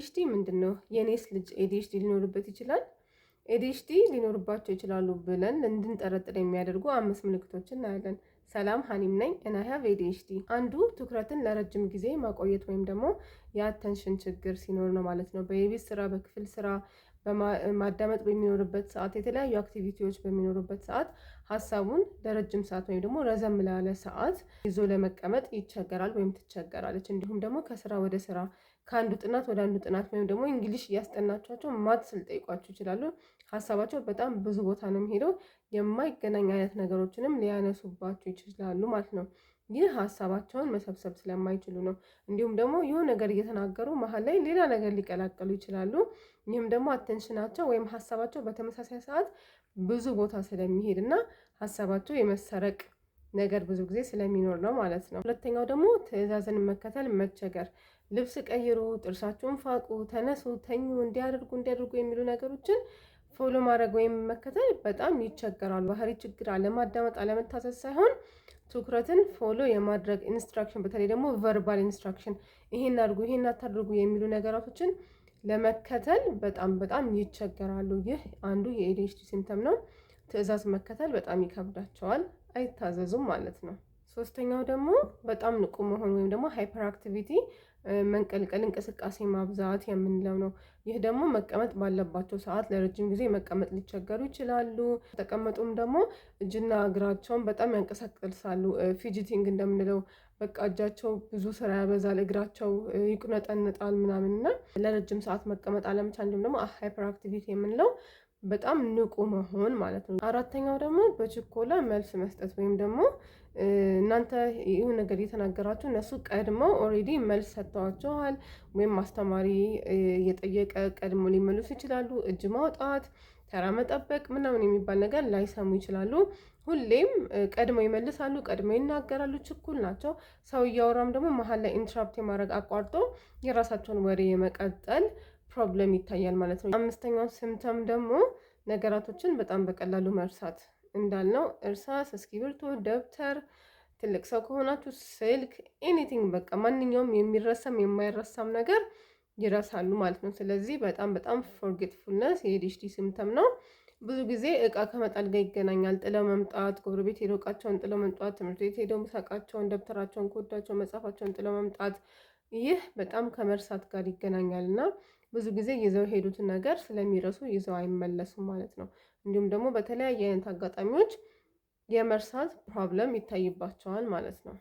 ኤዲኤችዲ ምንድነው? የኔስ ልጅ ኤዲኤችዲ ሊኖርበት ይችላል? ኤዲኤችዲ ሊኖርባቸው ይችላሉ ብለን እንድንጠረጥር የሚያደርጉ 5 ምልክቶችን እናያለን። ሰላም ሀኒም ነኝ እና I have ADHD። አንዱ ትኩረትን ለረጅም ጊዜ ማቆየት ወይም ደግሞ የአተንሽን ችግር ሲኖር ነው ማለት ነው። በየቤት ስራ፣ በክፍል ስራ፣ ማዳመጥ በሚኖርበት ሰዓት፣ የተለያዩ አክቲቪቲዎች በሚኖሩበት ሰዓት ሀሳቡን ለረጅም ሰዓት ወይም ደግሞ ረዘም ላለ ሰዓት ይዞ ለመቀመጥ ይቸገራል ወይም ትቸገራለች። እንዲሁም ደግሞ ከስራ ወደ ስራ፣ ከአንዱ ጥናት ወደ አንዱ ጥናት ወይም ደግሞ እንግሊሽ እያስጠናቸው ማትስ ሊጠይቋቸው ይችላሉ። ሀሳባቸው በጣም ብዙ ቦታ ነው የሚሄደው። የማይገናኝ አይነት ነገሮችንም ሊያነሱባቸው ይችላሉ ማለት ነው። ይህ ሀሳባቸውን መሰብሰብ ስለማይችሉ ነው። እንዲሁም ደግሞ የሆነ ነገር እየተናገሩ መሀል ላይ ሌላ ነገር ሊቀላቀሉ ይችላሉ። ይህም ደግሞ አቴንሽናቸው ወይም ሀሳባቸው በተመሳሳይ ሰዓት ብዙ ቦታ ስለሚሄድ እና ሀሳባቸው የመሰረቅ ነገር ብዙ ጊዜ ስለሚኖር ነው ማለት ነው። ሁለተኛው ደግሞ ትዕዛዝን መከተል መቸገር። ልብስ ቀይሩ፣ ጥርሳቸውን ፋቁ፣ ተነሱ፣ ተኙ፣ እንዲያደርጉ የሚሉ ነገሮችን ፎሎ ማድረግ ወይም መከተል በጣም ይቸገራሉ። ባህሪ ችግር አለማዳመጥ፣ አለመታዘዝ ሳይሆን ትኩረትን ፎሎ የማድረግ ኢንስትራክሽን፣ በተለይ ደግሞ ቨርባል ኢንስትራክሽን፣ ይሄን አድርጉ፣ ይሄን አታድርጉ የሚሉ ነገራቶችን ለመከተል በጣም ይቸገራሉ። ይህ አንዱ የኤዲኤችዲ ሲምፕተም ነው። ትዕዛዝ መከተል በጣም ይከብዳቸዋል፣ አይታዘዙም ማለት ነው። ሶስተኛው ደግሞ በጣም ንቁ መሆን ወይም ደግሞ ሃይፐር አክቲቪቲ፣ መንቀልቀል፣ እንቅስቃሴ ማብዛት የምንለው ነው። ይህ ደግሞ መቀመጥ ባለባቸው ሰዓት ለረጅም ጊዜ መቀመጥ ሊቸገሩ ይችላሉ። ተቀመጡም ደግሞ እጅና እግራቸውን በጣም ያንቀሳቅሳሉ። ፊጂቲንግ እንደምንለው በቃ እጃቸው ብዙ ስራ ያበዛል፣ እግራቸው ይቁነጠነጣል ምናምን እና ለረጅም ሰዓት መቀመጥ አለመቻል፣ እንዲሁም ደግሞ ሃይፐር አክቲቪቲ የምንለው በጣም ንቁ መሆን ማለት ነው። አራተኛው ደግሞ በችኮላ መልስ መስጠት ወይም ደግሞ እናንተ ይሁን ነገር እየተናገራችሁ እነሱ ቀድመው ኦልሬዲ መልስ ሰጥተዋቸዋል ወይም አስተማሪ እየጠየቀ ቀድሞ ሊመልሱ ይችላሉ። እጅ ማውጣት፣ ተራ መጠበቅ ምናምን የሚባል ነገር ላይሰሙ ይችላሉ። ሁሌም ቀድመው ይመልሳሉ፣ ቀድመው ይናገራሉ፣ ችኩል ናቸው። ሰው እያወራም ደግሞ መሀል ላይ ኢንትራፕት የማድረግ አቋርጦ የራሳቸውን ወሬ የመቀጠል ፕሮብለም ይታያል ማለት ነው። አምስተኛው ሲምፕተም ደግሞ ነገራቶችን በጣም በቀላሉ መርሳት እንዳልነው እርሳስ፣ እስክሪብቶ፣ ደብተር፣ ትልቅ ሰው ከሆናችሁ ስልክ፣ ኤኒቲንግ በቃ ማንኛውም የሚረሳም የማይረሳም ነገር ይረሳሉ ማለት ነው። ስለዚህ በጣም ፎርጌትፉልነስ የኤዲኤችዲ ሲምፕተም ነው። ብዙ ጊዜ እቃ ከመጣል ጋር ይገናኛል። ጥለው መምጣት፣ ጎረቤት ሄደው እቃቸውን ጥለው መምጣት፣ ትምህርት ቤት ሄደው ምሳቃቸውን፣ ደብተራቸውን፣ ኮዳቸውን፣ መጽሐፋቸውን ጥለው መምጣት፣ ይህ በጣም ከመርሳት ጋር ይገናኛል እና ብዙ ጊዜ ይዘው የሄዱትን ነገር ስለሚረሱ ይዘው አይመለሱም ማለት ነው። እንዲሁም ደግሞ በተለያየ አይነት አጋጣሚዎች የመርሳት ፕሮብለም ይታይባቸዋል ማለት ነው።